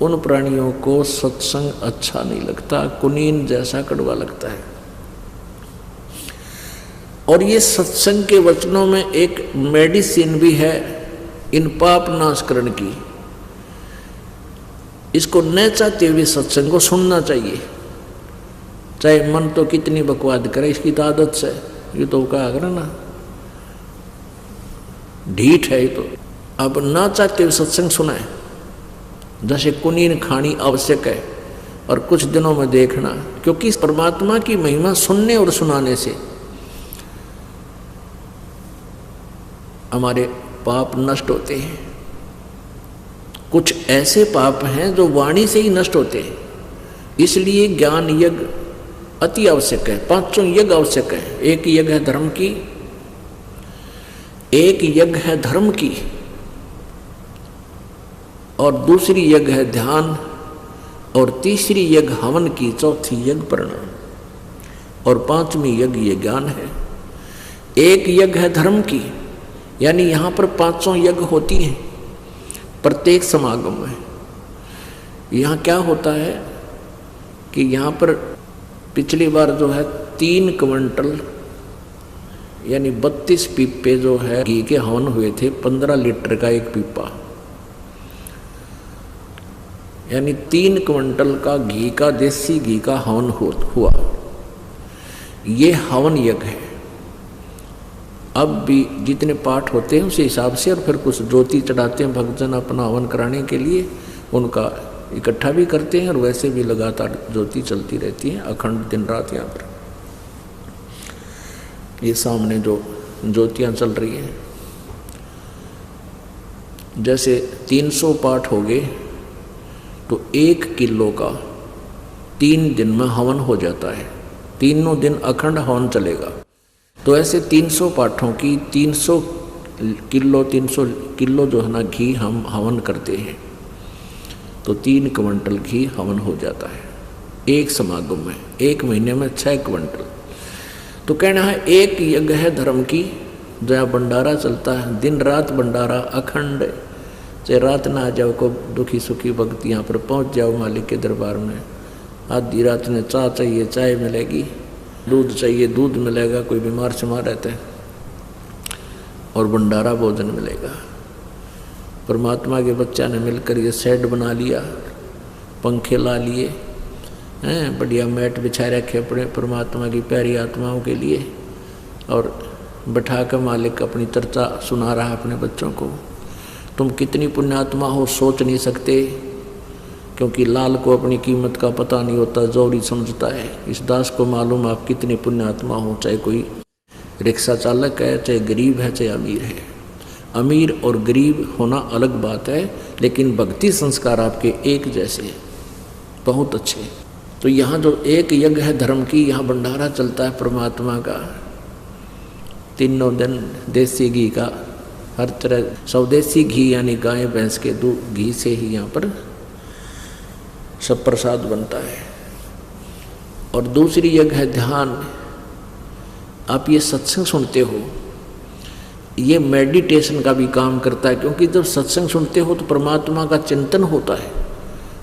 उन प्राणियों को सत्संग अच्छा नहीं लगता, कुनीन जैसा कड़वा लगता है। और ये सत्संग के वचनों में एक मेडिसिन भी है इन पाप नाशकरण की। इसको न चाहते हुए सत्संग को सुनना चाहिए, चाहे मन तो कितनी बकवाद करे, इसकी तो आदत से, ये तो कहा करा ना ढीठ है ये तो। अब ना चाहते हुए सत्संग सुनाए, जैसे कुनीन खानी आवश्यक है और कुछ दिनों में देखना, क्योंकि परमात्मा की महिमा सुनने और सुनाने से हमारे पाप नष्ट होते हैं। कुछ ऐसे पाप हैं जो वाणी से ही नष्ट होते हैं, इसलिए ज्ञान यज्ञ अति आवश्यक है। पांचों यज्ञ आवश्यक है। एक यज्ञ है धर्म की, एक यज्ञ है धर्म की, और दूसरी यज्ञ है ध्यान, और तीसरी यज्ञ हवन की, चौथी यज्ञ प्रणाम, और पांचवी यज्ञ ये ज्ञान है। एक यज्ञ है धर्म की, यानी यहाँ पर पांचों यज्ञ होती हैं प्रत्येक समागम में। यहाँ क्या होता है कि यहाँ पर पिछली बार जो है 3 क्विंटल यानी 32 पीपे जो है घी के हवन हुए थे, 15 लीटर का एक पीपा, यानी 3 क्विंटल का घी का, देसी घी का हवन हुआ। ये हवन यज्ञ है। अब भी जितने पाठ होते हैं उस हिसाब से, और फिर कुछ ज्योति चढ़ाते हैं भक्तजन अपना हवन कराने के लिए, उनका इकट्ठा भी करते हैं, और वैसे भी लगातार ज्योति चलती रहती है अखंड दिन रात। यहाँ पर ये सामने जो ज्योतियाँ चल रही हैं, जैसे 300 पाठ हो गए तो 1 किलो का 3 दिन में हवन हो जाता है। तीनों दिन अखंड हवन चलेगा। तो ऐसे 300 पाठों की 300 किलो जो है ना घी हम हवन करते हैं, तो 3 क्विंटल घी हवन हो जाता है एक समागम में। 1 महीने में 6 क्विंटल। तो कहना है एक यज्ञ है धर्म की, जहाँ भंडारा चलता है, दिन रात भंडारा अखंड, चाहे रात ना आ जाओ को दुखी सुखी भक्त यहाँ पर पहुँच जाओ मालिक के दरबार में। आधी रात में चाय चाहिए चाय मिलेगी, दूध चाहिए दूध मिलेगा, कोई बीमार शिमार रहता है, और भंडारा भोजन मिलेगा। परमात्मा के बच्चा ने मिलकर ये शेड बना लिया, पंखे ला लिए हैं, बढ़िया मैट बिछाए रखे अपने परमात्मा की प्यारी आत्माओं के लिए, और बैठा कर मालिक अपनी चर्चा सुना रहा अपने बच्चों को। तुम कितनी पुण्यात्मा हो सोच नहीं सकते, क्योंकि लाल को अपनी कीमत का पता नहीं होता, जोरी समझता है। इस दास को मालूम आप कितने पुण्यात्मा हो, चाहे कोई रिक्शा चालक है, चाहे गरीब है, चाहे अमीर है। अमीर और गरीब होना अलग बात है, लेकिन भक्ति संस्कार आपके एक जैसे, बहुत अच्छे। तो यहाँ जो एक यज्ञ है धर्म की, यहाँ भंडारा चलता है परमात्मा का। तीनों दिन देसी घी का, हर तरह स्वदेशी घी यानी गाय भैंस के दूध घी से ही यहाँ पर सब प्रसाद बनता है। और दूसरी यज्ञ है ध्यान। आप ये सत्संग सुनते हो, ये मेडिटेशन का भी काम करता है, क्योंकि जब सत्संग सुनते हो तो परमात्मा का चिंतन होता है,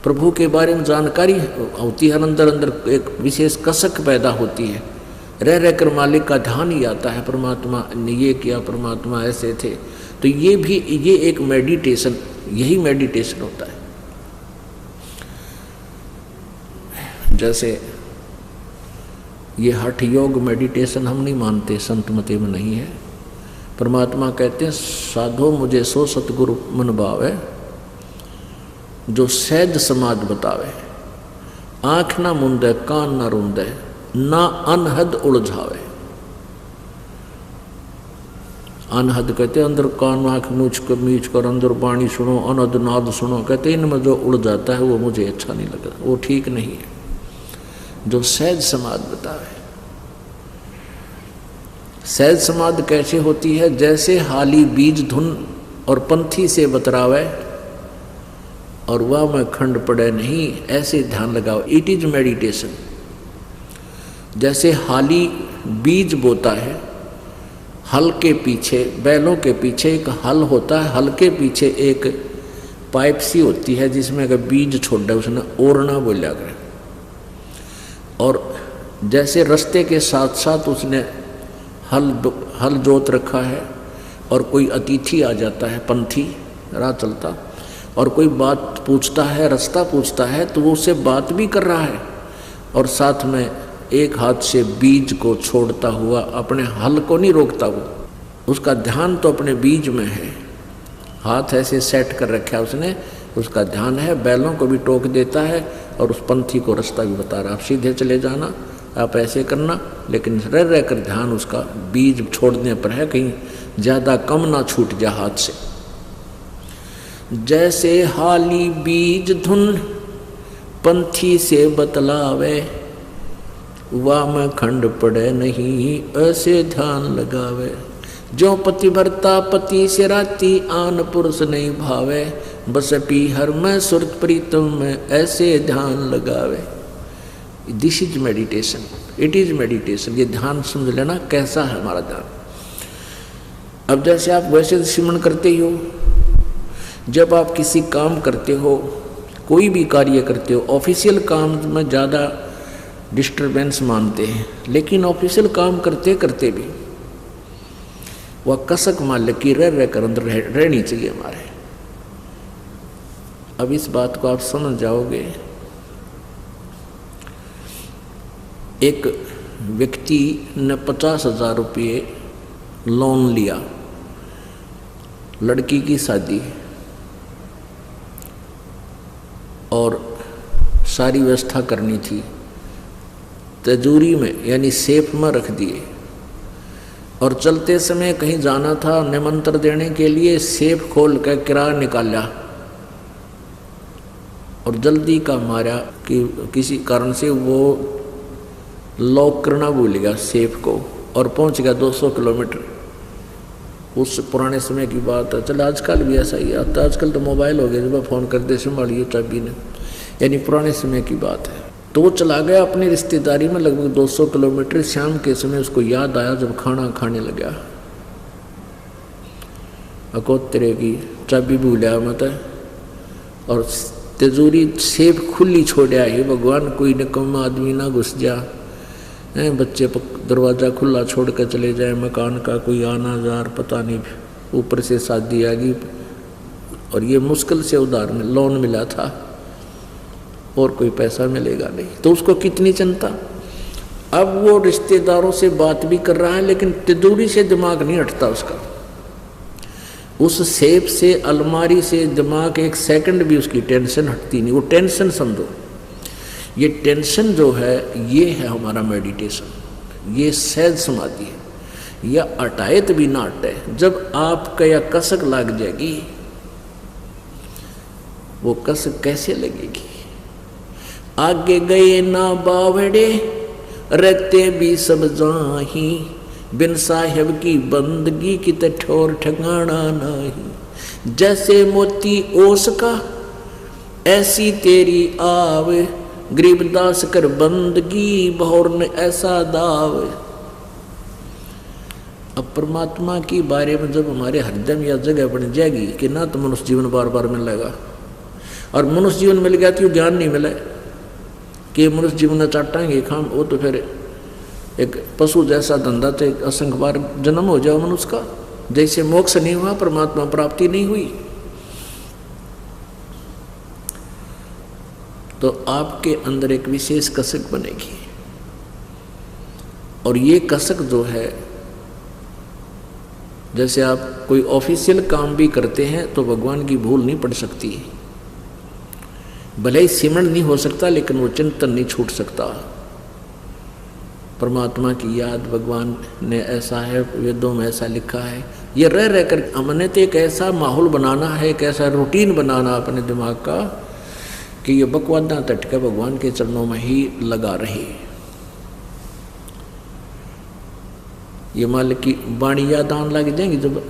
प्रभु के बारे में जानकारी होती है, अंदर अंदर एक विशेष कसक पैदा होती है, रह रहकर मालिक का ध्यान ही आता है, परमात्मा ने ये किया, परमात्मा ऐसे थे। तो ये भी ये एक मेडिटेशन, यही मेडिटेशन होता है। जैसे ये हठ योग मेडिटेशन हम नहीं मानते, संत मते में नहीं है। परमात्मा कहते हैं साधो मुझे सो सतगुरु मन भावे, जो सहज समाज बतावे, आँख ना मुंदे कान ना रूंदे, ना अनहद उलझावे। अनहद कहते अंदर कान आँख मीच कर अंदर वाणी सुनो, अनहद नाद सुनो। कहते इनमें जो उड़ जाता है वो मुझे अच्छा नहीं लगता, वो ठीक नहीं है। जो सहज समाध बतावे। सहज समाध कैसे होती है? जैसे हाली बीज धुन और पंथी से बतरावे, और वह में खंड पड़े नहीं, ऐसे ध्यान लगाओ। It is meditation. जैसे हाली बीज बोता है, हल के पीछे, बैलों के पीछे एक हल होता है, हल के पीछे एक पाइप सी होती है जिसमें अगर बीज छोड़ा उसने ओरना बोला कर, और जैसे रास्ते के साथ साथ उसने हल जोत रखा है, और कोई अतिथि आ जाता है, पंथी राह चलता, और कोई बात पूछता है, रास्ता पूछता है, तो वो उससे बात भी कर रहा है और साथ में एक हाथ से बीज को छोड़ता हुआ अपने हल को नहीं रोकता। वो उसका ध्यान तो अपने बीज में है, हाथ ऐसे सेट कर रखा है उसने, उसका ध्यान है, बैलों को भी टोक देता है और उस पंथी को रास्ता भी बता रहा, आप सीधे चले जाना, आप ऐसे करना, लेकिन रह कर ध्यान उसका बीज छोड़ने पर है, कहीं ज़्यादा कम ना छूट जा हाथ से। जैसे हाली बीज धुन पंथी से बतलावे, वाम खंड पड़े नहीं ऐसे ध्यान लगावे। जो पति भरता पति से राती आन पुरुष नहीं भावे, बस पी हर में सुरत प्रीतम में ऐसे ध्यान लगावे। This is meditation, it is meditation. ये ध्यान समझ लेना कैसा है हमारा ध्यान। अब जैसे आप वैसे सिमरन करते ही हो, जब आप किसी काम करते हो, कोई भी कार्य करते हो, ऑफिशियल काम में ज़्यादा डिस्टरबेंस मानते हैं, लेकिन ऑफिशियल काम करते करते भी वह कसक मालिक की रह कर अंदर रहनी चाहिए हमारे। अब इस बात को आप समझ जाओगे। एक व्यक्ति ने 50,000 रुपये लोन लिया, लड़की की शादी, और सारी व्यवस्था करनी थी, तिजोरी में यानी सेफ में रख दिए, और चलते समय कहीं जाना था निमंत्रण देने के लिए, सेफ खोल कर किराया निकाला, और जल्दी का मारा कि किसी कारण से वो लॉक करना भूल गया सेफ को, और पहुंच गया 200 किलोमीटर। उस पुराने समय की बात है, चल आजकल भी ऐसा ही आता, आजकल तो मोबाइल हो गया, जब फ़ोन कर दे संभालिए चाबी ने, यानी पुराने समय की बात है। तो वो चला गया अपनी रिश्तेदारी में लगभग 200 किलोमीटर। शाम के समय उसको याद आया जब खाना खाने लगा, अकोतरे की चाबी भूलिया मत, और तिजोरी सेफ खुली छोड़ा है। भगवान कोई निकम्मा आदमी ना घुस जा, बच्चे दरवाज़ा खुला छोड़ कर चले जाए, मकान का कोई आना जार पता नहीं, ऊपर से शादी आ गई, और ये मुश्किल से उधार में लोन मिला था और कोई पैसा मिलेगा नहीं, तो उसको कितनी चिंता। अब वो रिश्तेदारों से बात भी कर रहा है, लेकिन तिजोरी से दिमाग नहीं हटता उसका, उस सेफ से, अलमारी से दिमाग एक सेकंड भी उसकी टेंशन हटती नहीं। वो टेंशन समझो, ये टेंशन जो है ये है हमारा मेडिटेशन, ये सहज समाधि है। या अटायत भी ना हटे, जब आपका या कसक लग जाएगी, वो कसक कैसे लगेगी। आगे गए ना बावड़े रहते भी सब जाही, बिन साहेब की बंदगी की तो ठोर ठिकाना नहीं। जैसे मोती ओस का ऐसी तेरी आव, गरीबदास कर बंदगी बहुर ने ऐसा दाव। अब परमात्मा की बारे में जब हमारे हृदय में यह जगह बन जाएगी कि ना तो मनुष्य जीवन बार बार मिलेगा, और मनुष्य जीवन मिल गया तो ज्ञान नहीं मिले कि मनुष्य जीवन चाटाएंगे खाम, वो तो फिर एक पशु जैसा धंधा, तो एक असंख्य बार जन्म हो जाओ मनुष्य का। जैसे मोक्ष नहीं हुआ, परमात्मा प्राप्ति नहीं हुई, तो आपके अंदर एक विशेष कसक बनेगी। और ये कसक जो है, जैसे आप कोई ऑफिशियल काम भी करते हैं तो भगवान की भूल नहीं पड़ सकती, भले ही सिमरन नहीं हो सकता, लेकिन वो चिंतन नहीं छूट सकता। परमात्मा की याद, भगवान ने ऐसा है, वेदों में ऐसा लिखा है। ये रह कर हमने तो एक ऐसा माहौल बनाना है, एक ऐसा रूटीन बनाना अपने दिमाग का कि ये बकवादा तटके भगवान के चरणों में ही लगा रहे। ये मालिक की वाणी याद आने लग जाएंगी जब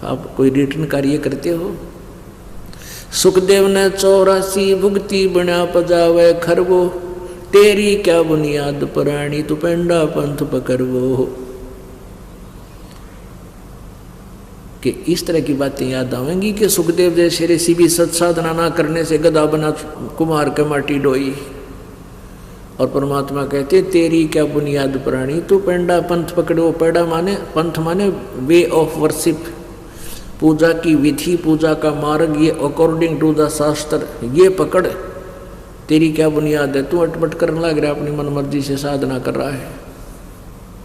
आप कोई रिटर्न कार्य करते हो। सुखदेव ने 84 भुगती बना पजावे खरवो, तेरी क्या बुनियाद पुरानी तू पेंडा पंथ पकड़वो। कि इस तरह की बातें याद आवेंगी कि सुखदेव जैसे ऋषि भी सत्साधना ना करने से गधा बना कुम्हार के माटी डोई, और परमात्मा कहते तेरी क्या बुनियाद प्राणी, तू पेंडा पंथ पकड़ो। पेड़ा माने पंथ माने वे ऑफ वर्शिप, पूजा की विधि, पूजा का मार्ग, ये अकॉर्डिंग टू द शास्त्र, ये पकड़। तेरी क्या बुनियाद है, तू अटपट करने लग रहा है, अपनी मन मर्जी से साधना कर रहा है।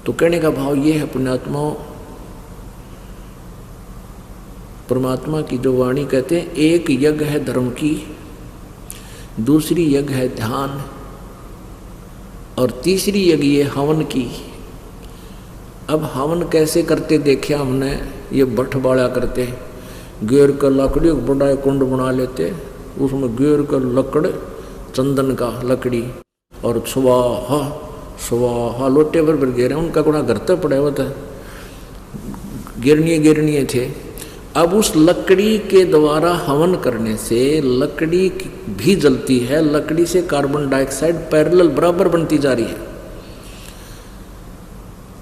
तो कहने का भाव ये है पुण्यात्माओं, परमात्मा की जो वाणी कहते हैं, एक यज्ञ है धर्म की, दूसरी यज्ञ है ध्यान, और तीसरी यज्ञ ये हवन की। अब हवन कैसे करते देखे हमने, ये भट्ट बाड़ा करते, गेर का लकड़ी बड़ा कुंड बना लेते, उसमें गेर का लकड़ चंदन का लकड़ी और स्वाहा स्वाहा लोटे पर गिरे, उनका गुणा घरते पड़े हुए थे, गिरनिये थे। अब उस लकड़ी के द्वारा हवन करने से लकड़ी भी जलती है, लकड़ी से कार्बन डाइऑक्साइड पैरेलल बराबर बनती जा रही है।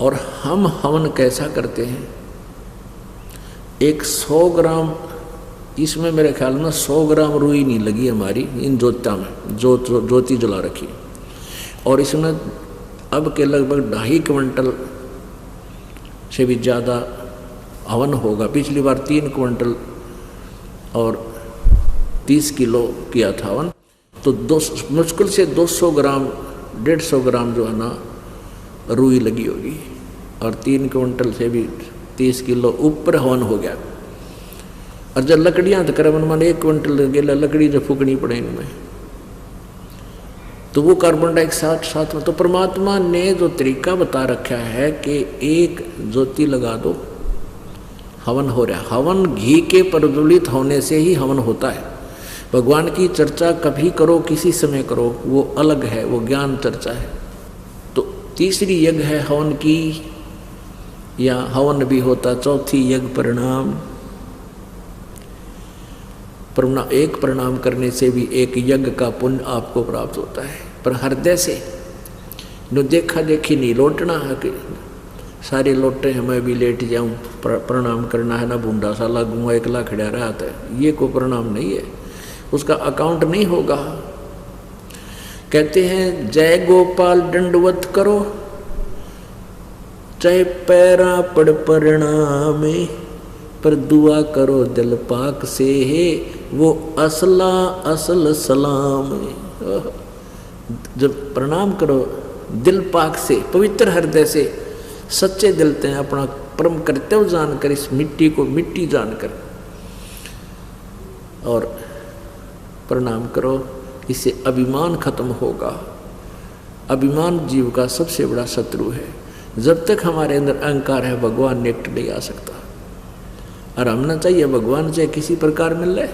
और हम हवन कैसा करते हैं, एक 100 ग्राम, इसमें मेरे ख्याल में 100 ग्राम रुई नहीं लगी हमारी इन ज्योतिया में, ज्योति जला रखी, और इसमें अब के लगभग 2.5 क्विंटल से भी ज़्यादा हवन होगा। पिछली बार 3 क्विंटल और 30 किलो किया था हवन, तो मुश्किल से 200 ग्राम 150 ग्राम जो है ना रुई लगी होगी, और 3 क्विंटल से भी 30 किलो ऊपर हवन हो गया। और जब लकड़ियाँ तो कर मन 1 क्विंटल गेला लकड़ी जो फूकनी पड़े इनमें, तो वो कार्बन डाइऑक्साइड साथ में। तो परमात्मा ने जो तरीका बता रखा है कि एक ज्योति लगा दो, हवन हो रहा है। हवन घी के प्रज्वलित होने से ही हवन होता है। भगवान की चर्चा कभी करो, किसी समय करो, वो अलग है, वो ज्ञान चर्चा है। तो तीसरी यज्ञ है हवन की, या हवन भी होता। चौथी यज्ञ प्रणाम। एक प्रणाम करने से भी एक यज्ञ का पुण्य आपको प्राप्त होता है, पर हृदय से जो देखा देखी नहीं लौटना है कि सारे लौटे हैं मैं भी लेट जाऊं, प्रणाम करना है ना, बूंदा सा लगूंगा एकला खड़ा रहा था, ये कोई प्रणाम नहीं है, उसका अकाउंट नहीं होगा। कहते हैं जय गोपाल दंडवत करो, चाहे पैरा पड़ प्रणामे, पर दुआ करो दिल पाक से है, वो असला असल सलाम। जब प्रणाम करो दिल पाक से, पवित्र हृदय से, सच्चे दिल से, अपना परम कर्तव्य जानकर, इस मिट्टी को मिट्टी जानकर, और प्रणाम करो, इससे अभिमान खत्म होगा। अभिमान जीव का सबसे बड़ा शत्रु है। जब तक हमारे अंदर अहंकार है, भगवान निकट नहीं आ सकता। और हमने चाहिए भगवान से किसी प्रकार मिल रहे,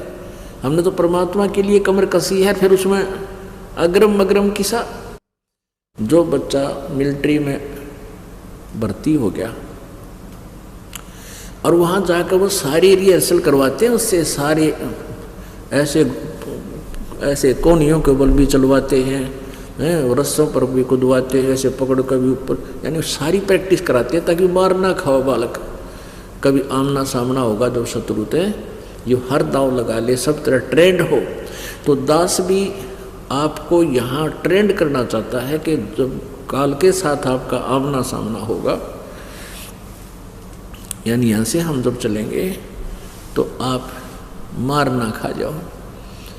हमने तो परमात्मा के लिए कमर कसी है, फिर उसमें अग्रम अग्रम किसा। जो बच्चा मिलिट्री में भर्ती हो गया और वहाँ जाकर वो सारी रिहर्सल करवाते हैं, उससे सारे ऐसे कोनियों के बल भी चलवाते हैं, रस्सों पर भी कुदवाते हैं, ऐसे पकड़ कर भी ऊपर, यानी सारी प्रैक्टिस कराते हैं ताकि मार ना खाओ बालक। कभी आमना सामना होगा जब शत्रु थे, जो हर दाव लगा ले, सब तरह ट्रेंड हो। तो दास भी आपको यहाँ ट्रेंड करना चाहता है कि जब काल के साथ आपका आमना सामना होगा, यानी यहाँ से हम जब चलेंगे तो आप मार ना खा जाओ।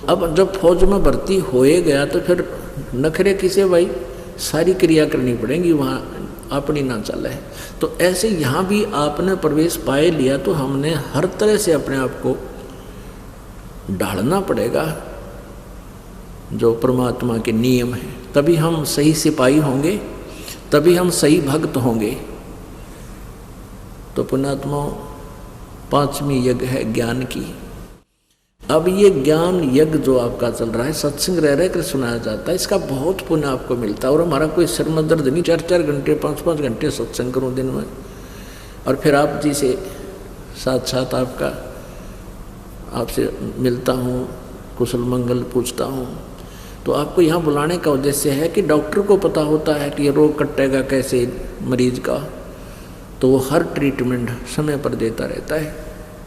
अब जब फौज में भर्ती होए गया तो फिर नखरे किसे भाई, सारी क्रिया करनी पड़ेगी, वहाँ अपनी ना चले। तो ऐसे यहाँ भी आपने प्रवेश पाए लिया तो हमने हर तरह से अपने आप को ढालना पड़ेगा जो परमात्मा के नियम हैं, तभी हम सही सिपाही होंगे, तभी हम सही भक्त होंगे। तो पुण्यात्मा, 5वीं यज्ञ है ज्ञान की। अब ये ज्ञान यज्ञ जो आपका चल रहा है, सत्संग रह रह कर सुनाया जाता है, इसका बहुत पुण्य आपको मिलता है। और हमारा कोई सिर में दर्द नहीं, 4-4 घंटे 5-5 घंटे सत्संग करूँ दिन में, और फिर आप जी से साथ साथ आपसे मिलता हूँ, कुशल मंगल पूछता हूँ। तो आपको यहाँ बुलाने का उद्देश्य है कि डॉक्टर को पता होता है कि रोग कटेगा कैसे मरीज का, तो वो हर ट्रीटमेंट समय पर देता रहता है।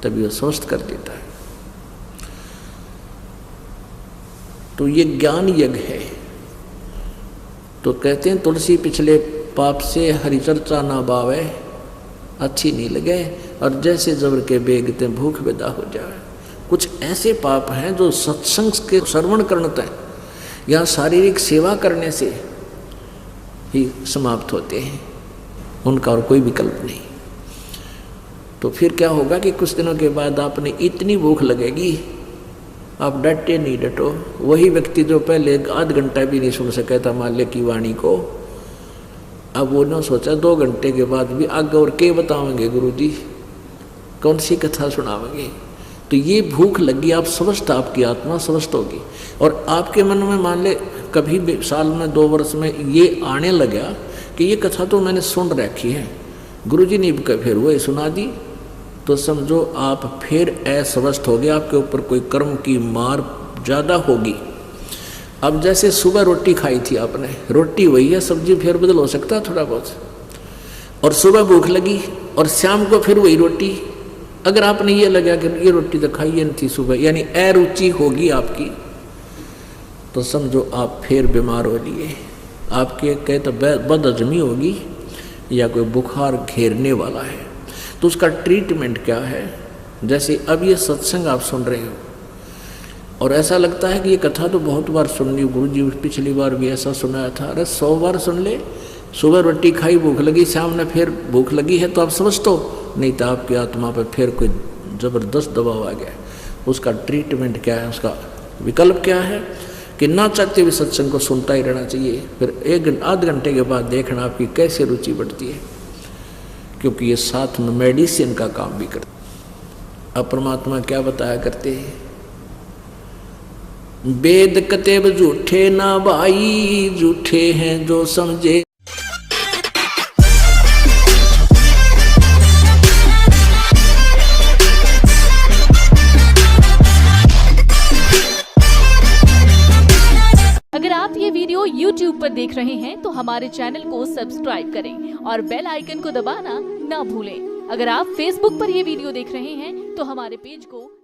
तभी वो स्वस्थ कर देता है। तो ये ज्ञान यज्ञ है। तो कहते हैं तुलसी पिछले पाप से हरि चर्चा ना बावे, अच्छी नहीं लगे, और जैसे जबर के बेगते भूख विदा हो जाए। कुछ ऐसे पाप हैं जो सत्संग के श्रवण करते हैं या शारीरिक सेवा करने से ही समाप्त होते हैं, उनका और कोई विकल्प नहीं। तो फिर क्या होगा कि कुछ दिनों के बाद आपने इतनी भूख लगेगी, आप डटे नहीं डटो। वही व्यक्ति जो पहले आध घंटा भी नहीं सुन सका था माल्य की वाणी को, अब वो ना सोचा 2 घंटे के बाद भी आगे और क्या बताओगे गुरु जी, कौन सी कथा सुनाओगे। तो ये भूख लगी, आप स्वस्थ, आपकी आत्मा स्वस्थ होगी। और आपके मन में मान ले कभी भी साल में 2 वर्ष में ये आने लगा कि ये कथा तो मैंने सुन रखी है, गुरु जी ने फिर वही सुना दी, तो समझो आप फिर अस्वस्थ हो गए, आपके ऊपर कोई कर्म की मार ज़्यादा होगी। अब जैसे सुबह रोटी खाई थी आपने, रोटी वही है, सब्जी फिर बदल हो सकता है थोड़ा बहुत, और सुबह भूख लगी और शाम को फिर वही रोटी। अगर आपने ये लगा कि ये रोटी तो खाई नहीं थी सुबह, यानी अरुचि होगी आपकी, तो समझो आप फिर बीमार हो लिए, आपके कहे तो बदहजमी होगी या कोई बुखार घेरने वाला है। तो उसका ट्रीटमेंट क्या है। जैसे अब ये सत्संग आप सुन रहे हो और ऐसा लगता है कि ये कथा तो बहुत बार सुन ली, गुरु जी पिछली बार भी ऐसा सुनाया था। अरे 100 बार सुन ले, सुबह रोटी खाई भूख लगी, शाम में फिर भूख लगी है तो आप समझ तो नहीं, तो आपकी आत्मा पर फिर कोई ज़बरदस्त दबाव आ गया। उसका ट्रीटमेंट क्या है, उसका विकल्प क्या है कि ना चाहते हुए सत्संग को सुनता ही रहना चाहिए। फिर 1-8 घंटे के बाद देखना आपकी कैसे रुचि बढ़ती है, क्योंकि ये साथ में मेडिसिन का काम भी करते। अब परमात्मा क्या बताया करते हैं, वेद कतेब झूठे ना भाई, झूठे हैं जो समझे। अगर आप ये वीडियो YouTube पर देख रहे हैं तो हमारे चैनल को सब्सक्राइब करें और बेल आइकन को दबाना ना भूलें। अगर आप Facebook पर ये वीडियो देख रहे हैं तो हमारे पेज को